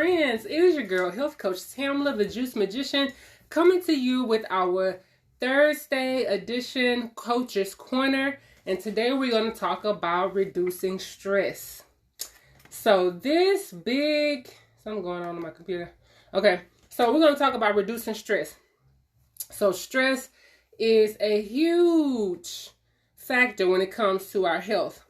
friends, it is your girl, health coach Tamla, the Juice Magician, coming to you with our Thursday edition Coach's Corner. And today we're going to talk about reducing stress. So something going on in my computer. Okay, so we're going to talk about reducing stress. So stress is a huge factor when it comes to our health.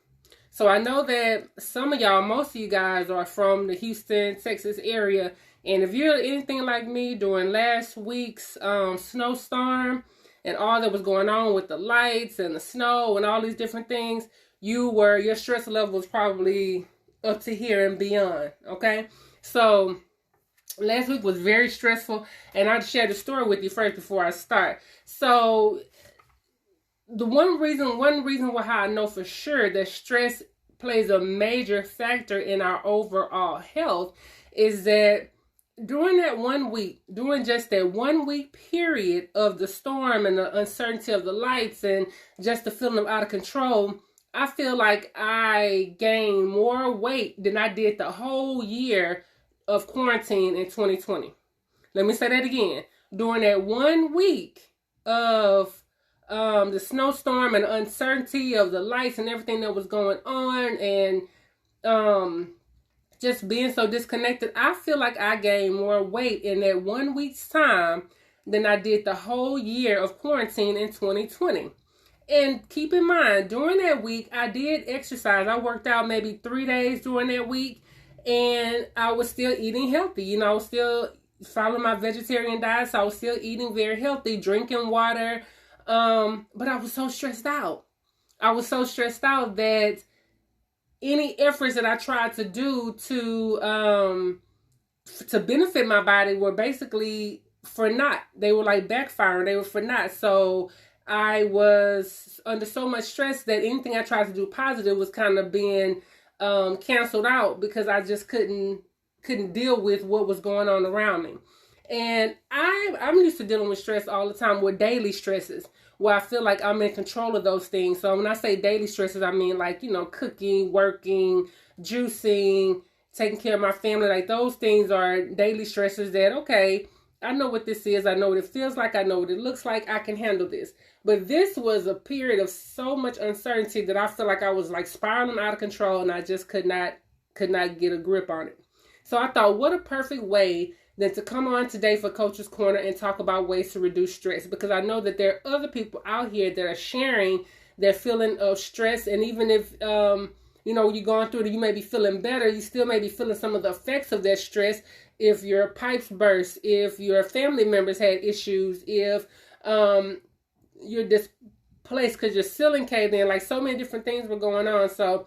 So I know that some of y'all, most of you guys are from the Houston, Texas area. And if you're anything like me during last week's snowstorm and all that was going on with the lights and the snow and all these different things, your stress level was probably up to here and beyond. Okay. So last week was very stressful, and I'll share the story with you first before I start. So the one reason why I know for sure that stress plays a major factor in our overall health is that during just that 1 week period of the storm and the uncertainty of the lights and just the feeling of out of control, I feel like I gained more weight than I did the whole year of quarantine in 2020. Let me say that again. During that 1 week of the snowstorm and uncertainty of the lights and everything that was going on, and just being so disconnected, I feel like I gained more weight in that 1 week's time than I did the whole year of quarantine in 2020. And keep in mind, during that week, I did exercise. I worked out maybe 3 days during that week, and I was still eating healthy. I was still following my vegetarian diet, so I was still eating very healthy, drinking water. But I was so stressed out. I was so stressed out that any efforts that I tried to do to benefit my body were basically for naught. They were like backfiring. They were for naught. So I was under so much stress that anything I tried to do positive was kind of being canceled out because I just couldn't deal with what was going on around me. And I'm used to dealing with stress all the time, with daily stresses, where I feel like I'm in control of those things. So when I say daily stresses, I mean like, cooking, working, juicing, taking care of my family. Like those things are daily stresses that, okay, I know what this is. I know what it feels like. I know what it looks like. I can handle this. But this was a period of so much uncertainty that I feel like I was like spiraling out of control, and I just could not get a grip on it. So I thought, what a perfect way than to come on today for Coach's Corner and talk about ways to reduce stress, because I know that there are other people out here that are sharing their feeling of stress. And even if, you're going through it, you may be feeling better, you still may be feeling some of the effects of that stress. If your pipes burst, if your family members had issues, if you're displaced because your ceiling caved in, like so many different things were going on. So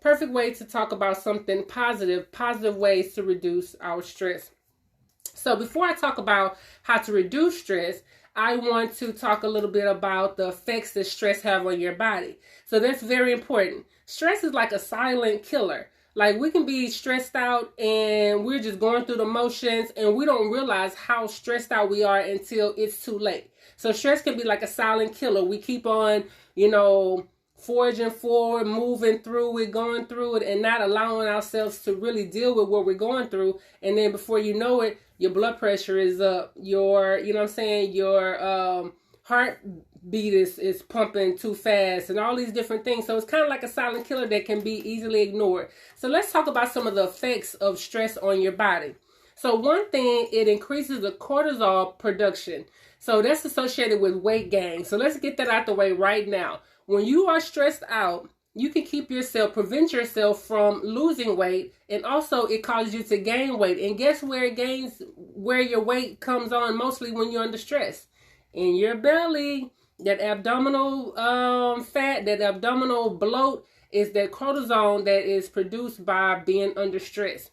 perfect way to talk about something positive ways to reduce our stress. So before I talk about how to reduce stress, I want to talk a little bit about the effects that stress have on your body. So that's very important. Stress is like a silent killer. Like we can be stressed out and we're just going through the motions and we don't realize how stressed out we are until it's too late. So stress can be like a silent killer. We keep on, forging forward, moving through it, going through it, and not allowing ourselves to really deal with what we're going through. And then before you know it, your blood pressure is up. Your heartbeat is pumping too fast and all these different things. So it's kind of like a silent killer that can be easily ignored. So let's talk about some of the effects of stress on your body. So one thing, it increases the cortisol production. So that's associated with weight gain. So let's get that out the way right now. When you are stressed out, you can prevent yourself from losing weight, and also it causes you to gain weight. And guess where your weight comes on mostly when you're under stress? In your belly. That abdominal fat, that abdominal bloat is that cortisol that is produced by being under stress.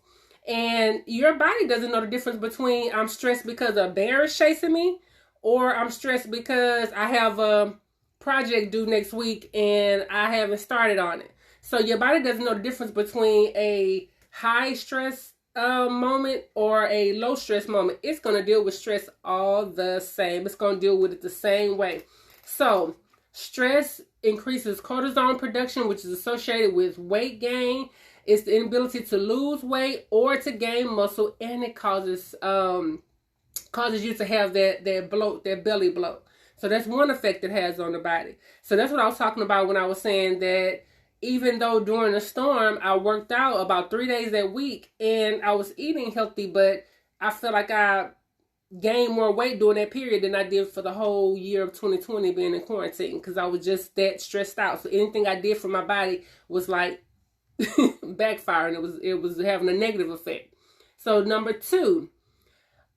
And your body doesn't know the difference between I'm stressed because a bear is chasing me, or I'm stressed because I have a project due next week and I haven't started on it. So your body doesn't know the difference between a high stress moment or a low stress moment. It's going to deal with stress all the same. It's going to deal with it the same way. So stress increases cortisol production, which is associated with weight gain. It's the inability to lose weight or to gain muscle, and it causes you to have that bloat, that belly bloat. So that's one effect it has on the body. So that's what I was talking about when I was saying that even though during the storm I worked out about 3 days that week and I was eating healthy, but I felt like I gained more weight during that period than I did for the whole year of 2020 being in quarantine, because I was just that stressed out. So anything I did for my body was like backfiring. It was having a negative effect. So number 2,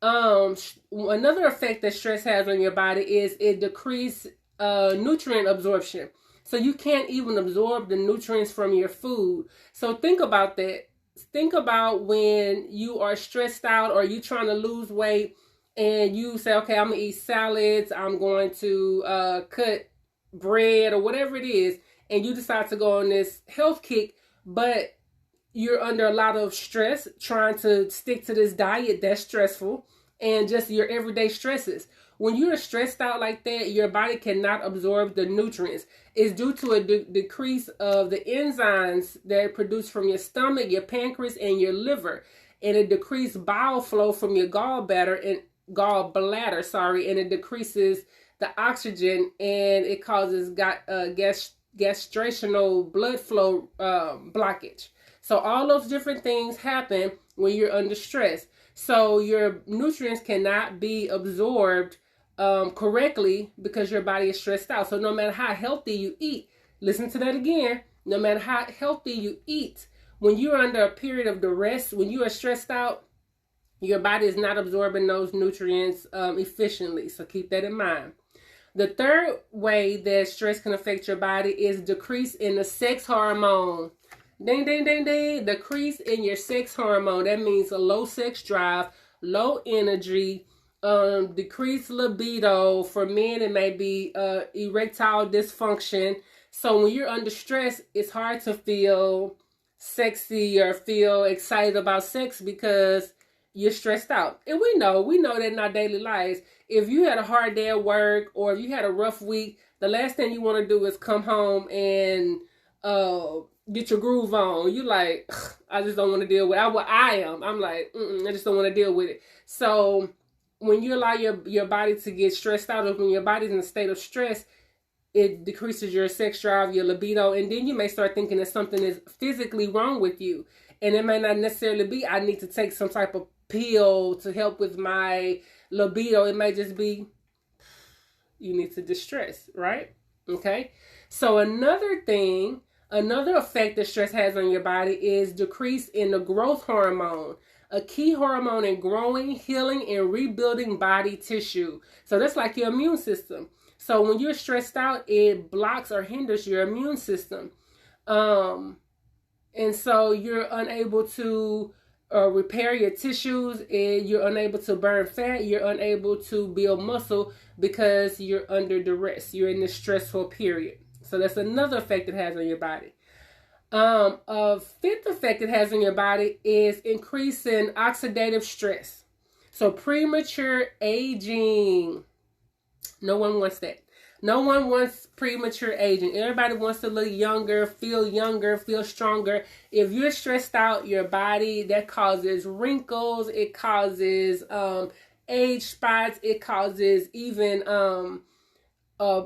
another effect that stress has on your body is it decreases nutrient absorption. So you can't even absorb the nutrients from your food. So think about that. Think about when you are stressed out or you trying to lose weight and you say, okay, I'm going to eat salads, I'm going to cut bread or whatever it is, and you decide to go on this health kick, but you're under a lot of stress trying to stick to this diet that's stressful, and just your everyday stresses. When you're stressed out like that, your body cannot absorb the nutrients. It's due to a decrease of the enzymes that are produced from your stomach, your pancreas, and your liver, and a decreased bowel flow from your gallbladder, and it decreases the oxygen, and it causes gastrational blood flow blockage. So all those different things happen when you're under stress. So your nutrients cannot be absorbed correctly because your body is stressed out. So no matter how healthy you eat, listen to that again, no matter how healthy you eat, when you're under a period of duress, when you are stressed out, your body is not absorbing those nutrients efficiently. So keep that in mind. The third way that stress can affect your body is decrease in the sex hormone. Ding, ding, ding, ding. Decrease in your sex hormone. That means a low sex drive, low energy, decreased libido. For men, it may be erectile dysfunction. So when you're under stress, it's hard to feel sexy or feel excited about sex because you're stressed out. And we know that in our daily lives, if you had a hard day at work or if you had a rough week, the last thing you want to do is come home and get your groove on. You like, I just don't want to deal with it. I'm like, I just don't want to deal with it. So when you allow your body to get stressed out, or when your body's in a state of stress, it decreases your sex drive, your libido, and then you may start thinking that something is physically wrong with you. And it may not necessarily be, I need to take some type of pill to help with my libido. It may just be, you need to distress, right? Okay. So another effect that stress has on your body is decrease in the growth hormone, a key hormone in growing, healing, and rebuilding body tissue. So that's like your immune system. So when you're stressed out, it blocks or hinders your immune system. And so you're unable to repair your tissues, and you're unable to burn fat, you're unable to build muscle because you're under duress. You're in this stressful period. So that's another effect it has on your body. A fifth effect it has on your body is increasing oxidative stress. So premature aging. No one wants that. No one wants premature aging. Everybody wants to look younger, feel stronger. If you're stressed out, your body, that causes wrinkles. It causes age spots. It causes even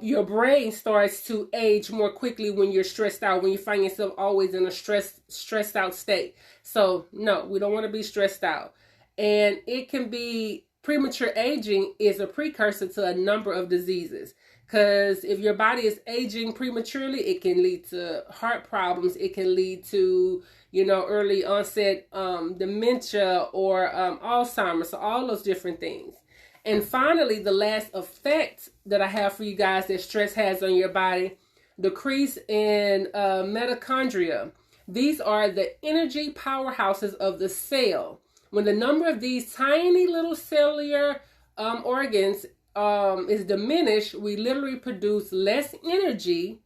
your brain starts to age more quickly when you're stressed out, when you find yourself always in a stressed out state. So no, we don't want to be stressed out. And it can be, premature aging is a precursor to a number of diseases. Because if your body is aging prematurely, it can lead to heart problems. It can lead to, early onset dementia or Alzheimer's. So all those different things. And finally, the last effect that I have for you guys that stress has on your body, decrease in mitochondria. These are the energy powerhouses of the cell. When the number of these tiny little cellular organs is diminished, we literally produce less energy,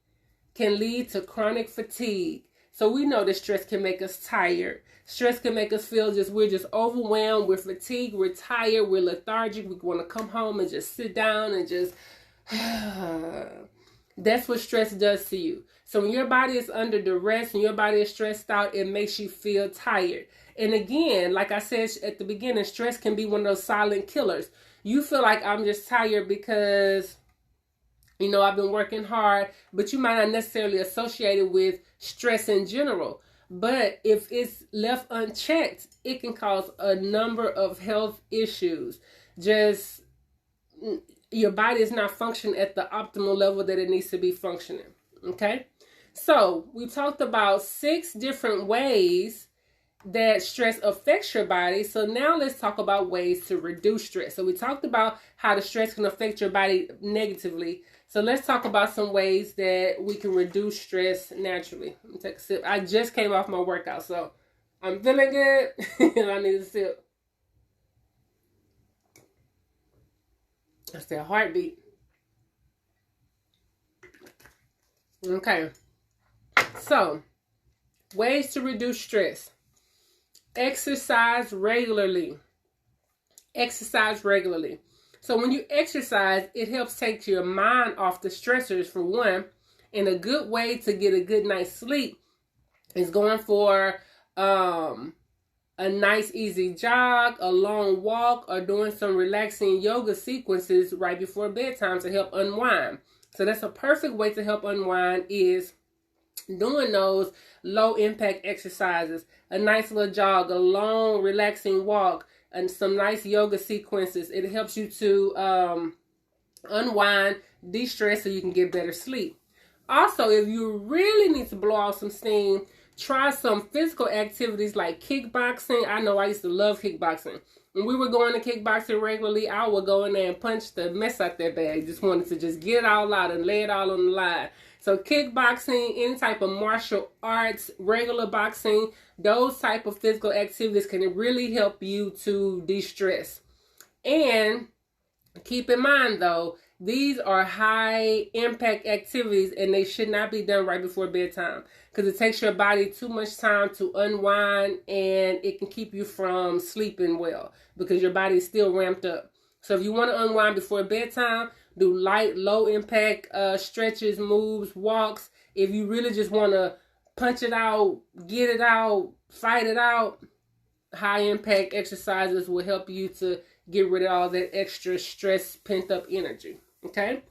can lead to chronic fatigue. So we know that stress can make us tired. Stress can make us feel we're just overwhelmed, we're fatigued, we're tired, we're lethargic, we want to come home and just sit down and just, that's what stress does to you. So when your body is under duress and your body is stressed out, it makes you feel tired. And again, like I said at the beginning, stress can be one of those silent killers. You feel like I'm just tired because, I've been working hard, but you might not necessarily associate it with stress in general. But if it's left unchecked, it can cause a number of health issues. Just your body is not functioning at the optimal level that it needs to be functioning. Okay? So we talked about 6 different ways that stress affects your body. So now let's talk about ways to reduce stress. So we talked about how the stress can affect your body negatively. So let's talk about some ways that we can reduce stress naturally. Let me take a sip. I just came off my workout, so I'm feeling good and I need a sip. That's that heartbeat. Okay. So, ways to reduce stress. Exercise regularly. Exercise regularly. So when you exercise, it helps take your mind off the stressors, for one. And a good way to get a good night's sleep is going for a nice easy jog, a long walk, or doing some relaxing yoga sequences right before bedtime to help unwind. So that's a perfect way to help unwind, is doing those low impact exercises, a nice little jog, a long relaxing walk, and some nice yoga sequences. It helps you to unwind, de-stress, so you can get better sleep. Also, if you really need to blow off some steam, try some physical activities like kickboxing. I know I used to love kickboxing. When we were going to kickboxing regularly, I would go in there and punch the mess out that bag. Just wanted to just get it all out and lay it all on the line. So kickboxing, any type of martial arts, regular boxing, those type of physical activities can really help you to de-stress. And keep in mind though, these are high impact activities and they should not be done right before bedtime, because it takes your body too much time to unwind and it can keep you from sleeping well because your body is still ramped up. So if you want to unwind before bedtime, do light, low impact stretches, moves, walks. If you really just want to punch it out, get it out, fight it out, high impact exercises will help you to get rid of all that extra stress, pent up energy. Okay.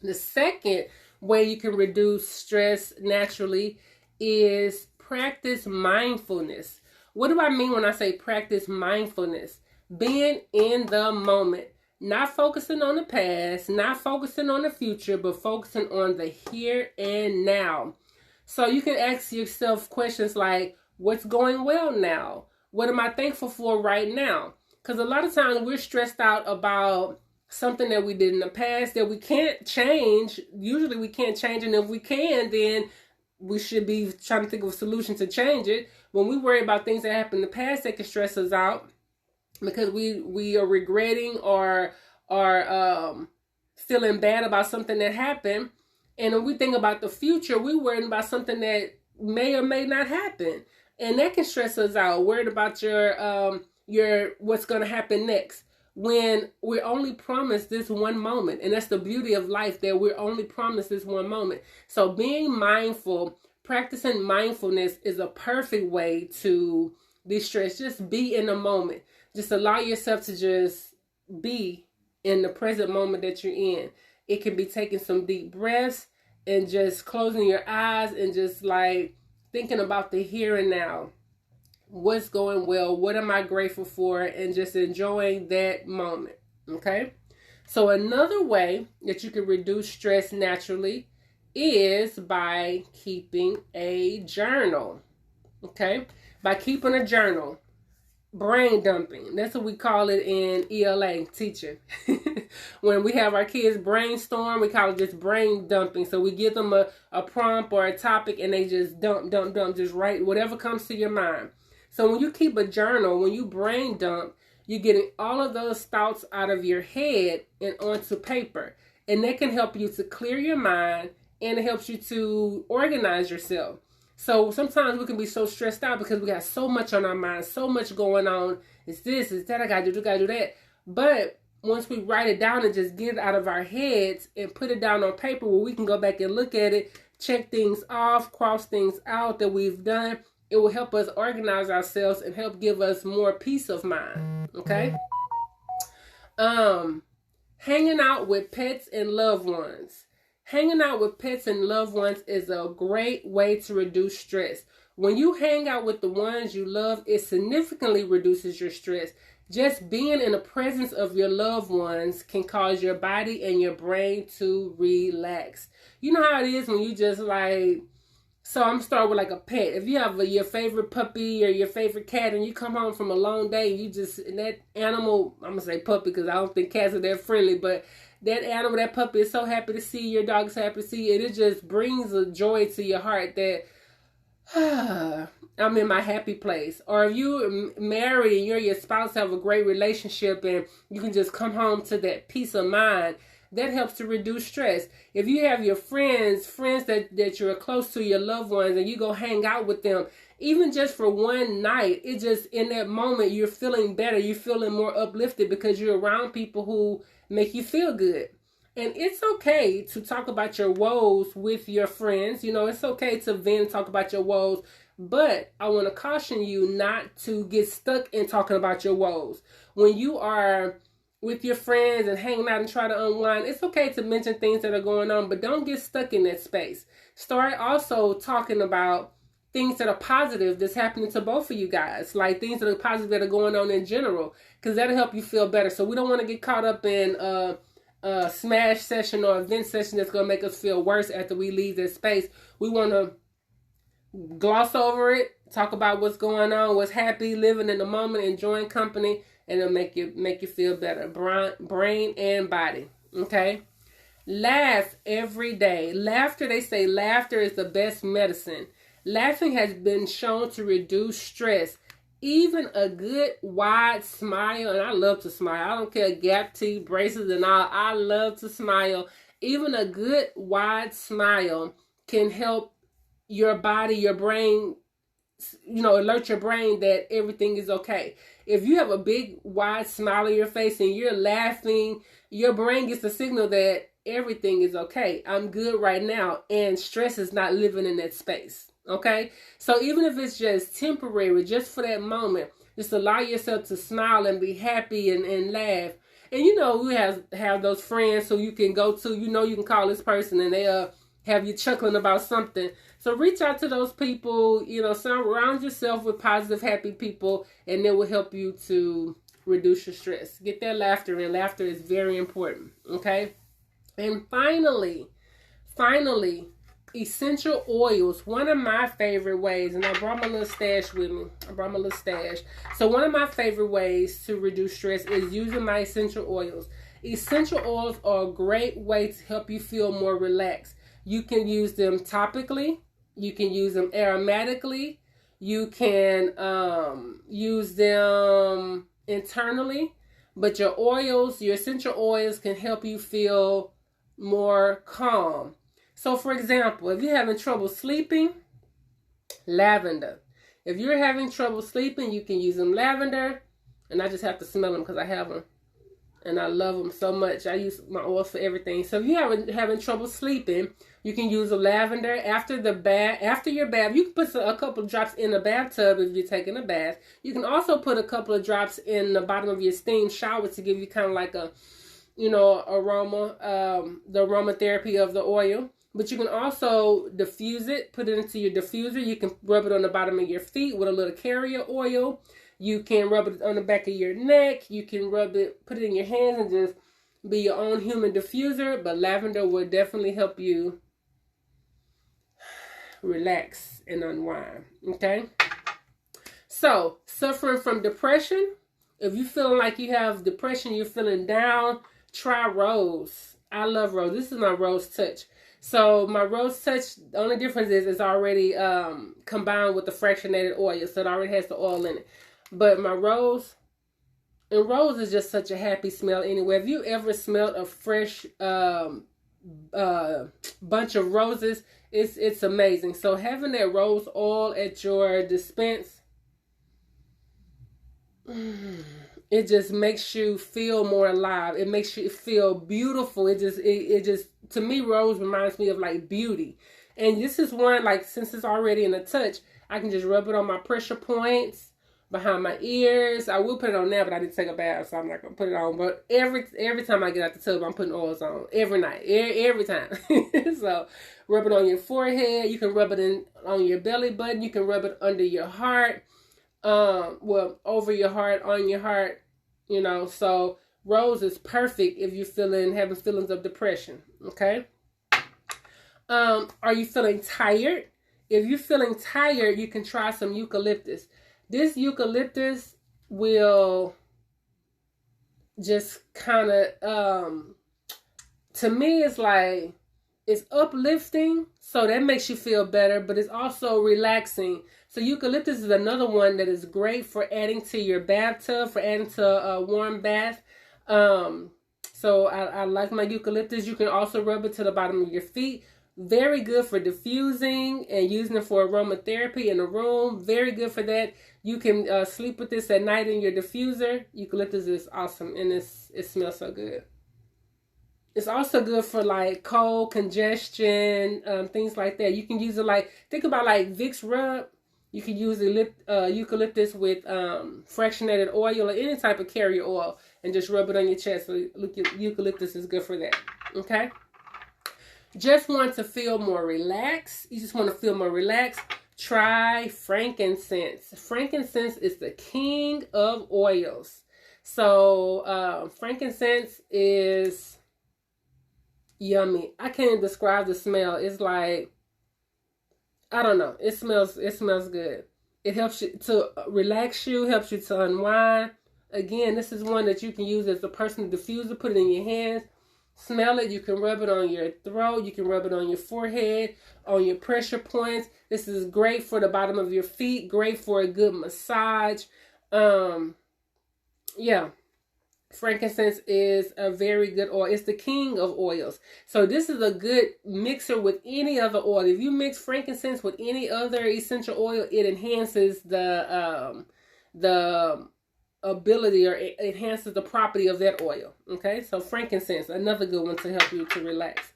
The second way you can reduce stress naturally is practice mindfulness. What do I mean when I say practice mindfulness? Being in the moment. Not focusing on the past, not focusing on the future, but focusing on the here and now. So you can ask yourself questions like, what's going well now? What am I thankful for right now? Because a lot of times we're stressed out about something that we did in the past that we can't change. Usually we can't change, and if we can, then we should be trying to think of a solution to change it. When we worry about things that happened in the past, that can stress us out, because we are regretting or feeling bad about something that happened. And when we think about the future, we're worried about something that may or may not happen. And that can stress us out, worried about your what's going to happen next, when we're only promised this one moment. And that's the beauty of life, that we're only promised this one moment. So being mindful, practicing mindfulness is a perfect way to de-stress. Just be in the moment. Just allow yourself to just be in the present moment that you're in. It can be taking some deep breaths and just closing your eyes and just like thinking about the here and now. What's going well? What am I grateful for? And just enjoying that moment. Okay? So another way that you can reduce stress naturally is by keeping a journal. Okay? By keeping a journal. Brain dumping. That's what we call it in ELA teaching. When we have our kids brainstorm, we call it just brain dumping. So we give them a prompt or a topic and they just dump, just write whatever comes to your mind. So when you keep a journal, when you brain dump, you're getting all of those thoughts out of your head and onto paper. And that can help you to clear your mind, and it helps you to organize yourself. So sometimes we can be so stressed out because we got so much on our mind, so much going on. It's this, it's that, I gotta do that. But once we write it down and just get it out of our heads and put it down on paper where we can go back and look at it, check things off, cross things out that we've done. It will help us organize ourselves and help give us more peace of mind. Okay. Hanging out with pets and loved ones. Hanging out with pets and loved ones is a great way to reduce stress. When you hang out with the ones you love, it significantly reduces your stress. Just being in the presence of your loved ones can cause your body and your brain to relax. You know how it is when you just like, so I'm starting with like a pet. If you have your favorite puppy or your favorite cat and you come home from a long day, and that animal, I'm going to say puppy because I don't think cats are that friendly, but that animal, that puppy is so happy to see you, your dog is happy to see you, and it just brings a joy to your heart that, I'm in my happy place. Or if you married and you and your spouse have a great relationship and you can just come home to that peace of mind, that helps to reduce stress. If you have your friends that you're close to, your loved ones, and you go hang out with them, even just for one night, it just, in that moment, you're feeling better. You're feeling more uplifted because you're around people who make you feel good. And it's okay to talk about your woes with your friends. You know, it's okay to vent, talk about your woes. But I want to caution you not to get stuck in talking about your woes. When you are with your friends and hanging out and try to unwind, it's okay to mention things that are going on, but don't get stuck in that space. Start also talking about things that are positive that's happening to both of you guys, like things that are positive that are going on in general, because that'll help you feel better. So we don't want to get caught up in a smash session or a vent session that's going to make us feel worse after we leave that space. We want to gloss over it, talk about what's going on, what's happy, living in the moment, enjoying company, and it'll make you feel better, brain and body. Okay. Laugh every day. Laughter, they say laughter is the best medicine. Laughing has been shown to reduce stress. Even a good wide smile, and I love to smile. I don't care, gap teeth, braces and all. I love to smile. Even a good wide smile can help your body, your brain, alert your brain that everything is okay. If you have a big wide smile on your face and you're laughing, your brain gets the signal that everything is okay. I'm good right now, and stress is not living in that space. Okay? So even if it's just temporary, just for that moment, just allow yourself to smile and be happy and laugh. And we have those friends who you can go to, you can call this person and they'll have you chuckling about something. So reach out to those people, surround yourself with positive, happy people, and it will help you to reduce your stress. Get that laughter in. Laughter is very important. Okay? And finally, essential oils. One of my favorite ways, and I brought my little stash with me. So one of my favorite ways to reduce stress is using my essential oils. Essential oils are a great way to help you feel more relaxed. You can use them topically. You can use them aromatically. You can use them internally. But your essential oils can help you feel more calm. So, for example, if you're having trouble sleeping, lavender. If you're having trouble sleeping, you can use them lavender. And I just have to smell them because I have them. And I love them so much. I use my oils for everything. So if you're having trouble sleeping, you can use a lavender after your bath. You can put a couple of drops in the bathtub if you're taking a bath. You can also put a couple of drops in the bottom of your steam shower to give you kind of like a, aroma, the aromatherapy of the oil. But you can also diffuse it, put it into your diffuser. You can rub it on the bottom of your feet with a little carrier oil. You can rub it on the back of your neck. You can put it in your hands and just be your own human diffuser. But lavender will definitely help you relax and unwind. Okay? So, suffering from depression. If you're feeling like you have depression, you're feeling down, try rose. I love rose. This is my rose touch. So my rose touch, the only difference is it's already combined with the fractionated oil. So it already has the oil in it. But my rose is just such a happy smell anyway. Have you ever smelled a fresh bunch of roses? It's amazing. So having that rose oil at your dispense, it just makes you feel more alive. It makes you feel beautiful. It just to me, rose reminds me of like beauty. And this is one, like, since it's already in a touch, I can just rub it on my pressure points, behind my ears. I will put it on now, but I didn't take a bath, so I'm not gonna put it on. But every time I get out the tub, I'm putting oils on every night, every time. So rub it on your forehead. You can rub it on your belly button. You can rub it under your heart, well, over your heart, on your heart. You know, so rose is perfect if you're having feelings of depression. Okay. Are you feeling tired? If you're feeling tired, you can try some eucalyptus. This eucalyptus will just kind of, to me, it's like, it's uplifting, so that makes you feel better, but it's also relaxing. So eucalyptus is another one that is great for adding to your bathtub, for adding to a warm bath. So I like my eucalyptus. You can also rub it to the bottom of your feet. Very good for diffusing and using it for aromatherapy in a room. Very good for that. You can sleep with this at night in your diffuser. Eucalyptus is awesome, and it smells so good. It's also good for like cold, congestion, things like that. You can use it like, think about like Vicks rub. You can use eucalyptus with fractionated oil or any type of carrier oil and just rub it on your chest. So eucalyptus is good for that. Okay? Just want to feel more relaxed. You just want to feel more relaxed. Try frankincense. Frankincense is the king of oils. So frankincense is yummy. I can't describe the smell. It's like, I don't know. It smells good. It helps you to relax you, helps you to unwind. Again, this is one that you can use as a personal diffuser. Put it in your hands. Smell it. You can rub it on your throat. You can rub it on your forehead, on your pressure points. This is great for the bottom of your feet. Great for a good massage. Yeah. Frankincense is a very good oil. It's the king of oils. So this is a good mixer with any other oil. If you mix frankincense with any other essential oil, it enhances the ability, or it enhances the property of that oil. Okay, so frankincense, another good one to help you to relax.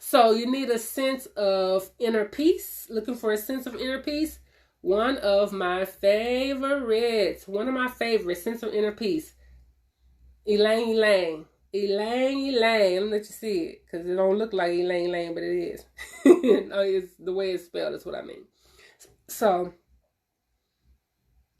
So you need a sense of inner peace. Looking for a sense of inner peace. One of my favorites, sense of inner peace. Ylang ylang. Ylang ylang. Let me let you see it, because it don't look like ylang ylang, but it is. It's the way it's spelled is what I mean. So,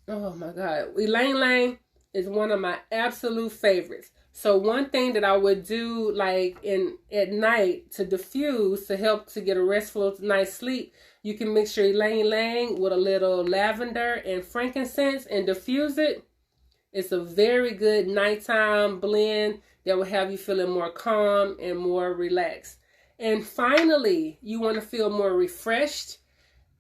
oh my God. Ylang ylang is one of my absolute favorites. So one thing that I would do like at night to diffuse, to help to get a restful night's sleep, you can mix your ylang ylang with a little lavender and frankincense and diffuse it. It's a very good nighttime blend that will have you feeling more calm and more relaxed. And finally, you want to feel more refreshed.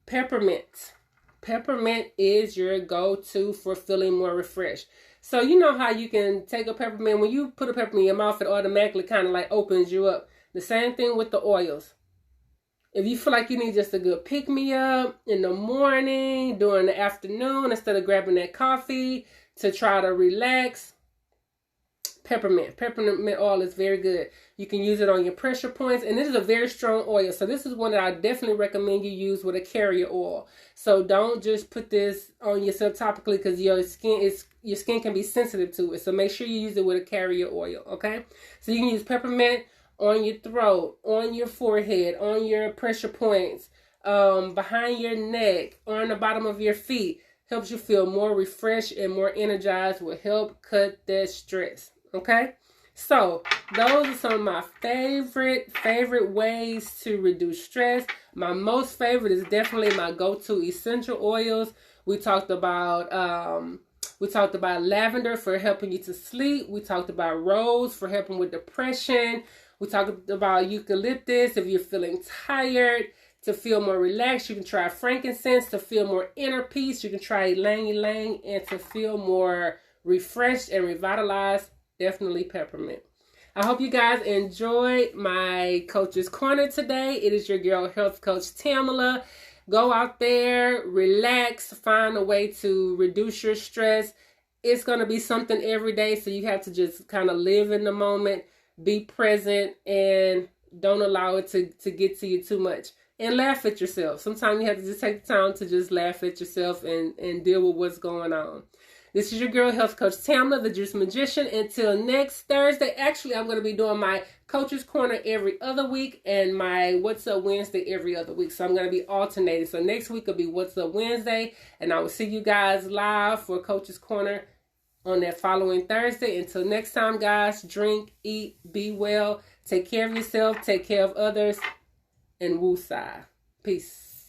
Peppermint. Peppermint is your go-to for feeling more refreshed. So you know how you can take a peppermint, when you put a peppermint in your mouth, it automatically kind of like opens you up. The same thing with the oils. If you feel like you need just a good pick-me-up in the morning, during the afternoon, instead of grabbing that coffee to try to relax, peppermint oil is very good. You can use it on your pressure points, and this is a very strong oil. So this is one that I definitely recommend you use with a carrier oil. So don't just put this on yourself topically, because your skin can be sensitive to it. So make sure you use it with a carrier oil, okay? So you can use peppermint on your throat, on your forehead, on your pressure points, behind your neck, on the bottom of your feet. Helps you feel more refreshed and more energized. Will help cut that stress. Okay? So, those are some of my favorite ways to reduce stress. My most favorite is definitely my go-to essential oils. We talked about lavender for helping you to sleep. We talked about rose for helping with depression. We talked about eucalyptus if you're feeling tired. To feel more relaxed, you can try frankincense. To feel more inner peace, you can try ylang ylang. And to feel more refreshed and revitalized, definitely peppermint. I hope you guys enjoyed my Coach's Corner today. It is your girl, Health Coach Tamala. Go out there, relax, find a way to reduce your stress. It's going to be something every day, so you have to just kind of live in the moment, be present, and don't allow it to get to you too much. and laugh at yourself. Sometimes you have to just take the time to just laugh at yourself and deal with what's going on. This is your girl, Health Coach Tamla, the Juice Magician. Until next Thursday. Actually, I'm going to be doing my Coach's Corner every other week and my What's Up Wednesday every other week. So I'm going to be alternating. So next week will be What's Up Wednesday. And I will see you guys live for Coach's Corner on that following Thursday. Until next time, guys, drink, eat, be well. Take care of yourself. Take care of others. And woosah. Peace.